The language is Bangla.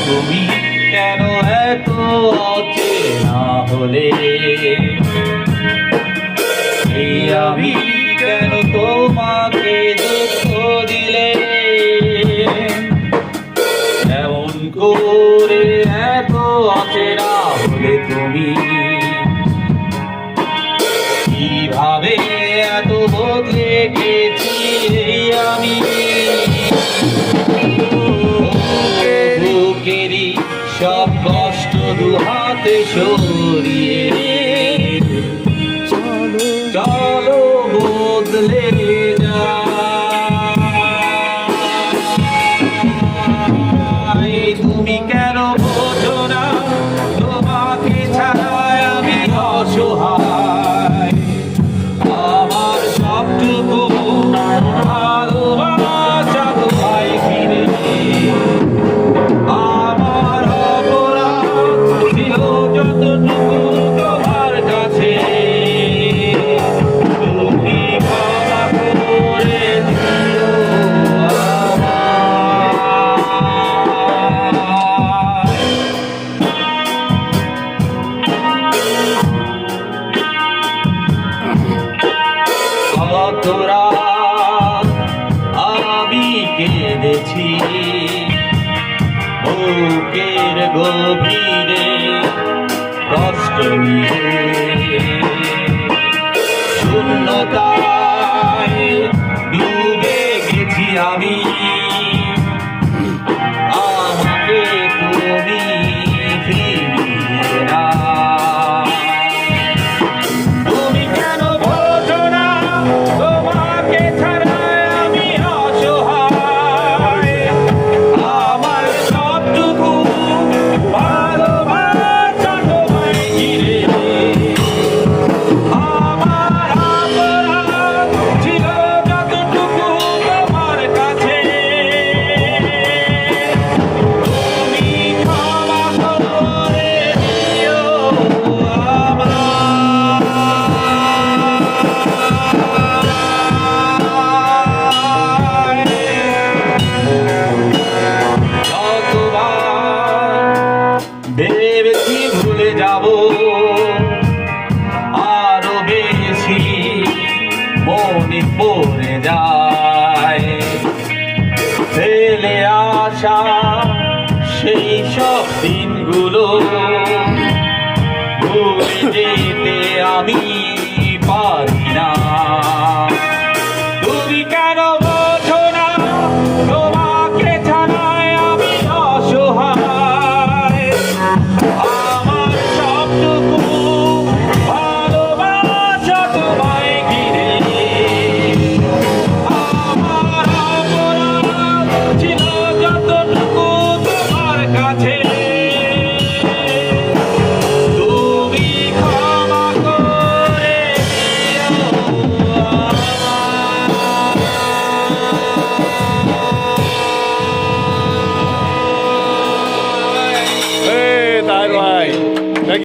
তুমি কেন এত অচেনা হলে, আমি কেন তোমাকে দুঃখ দিলে, এমন করে এত অচেনা হলে তুমি, কিভাবে এত বদলে গেছি আমি, বুকেরই সব কষ্ট দুহাতে সরিয়ে চলো বদলে যাই। তুমি কেন বোঝো না তোমাকে ছাড়া আমি অসহায়, আমার সবটুকু ভালোবাসা তোমায় ফিরে, আমার অপরাধ ছিল যতটুকু তোমার কাছে, তুমি ক্ষমা করে দিও আমায়। কত রাত আমি কেঁদেছি বুকের গভীরে কষ্ট নিয়ে, শূন্যতায় ডুবে গেছি আমি, আমাকে তুমি ফিরিয়ে না। তুমি কেন বোঝো না তোমাকে ছাড়া আমি অসহায়, আমার সবটুকু ভালোবাসা তোমায় ঘিরে, আমার অপরাধ ছিল যতটুকু তোমার কাছে, তুমি ক্ষমা করে দিও ভেবেছি ভুলে যাব আরো বেশি, মনে পড়ে যায় ফেলে আসা সেই সব দিন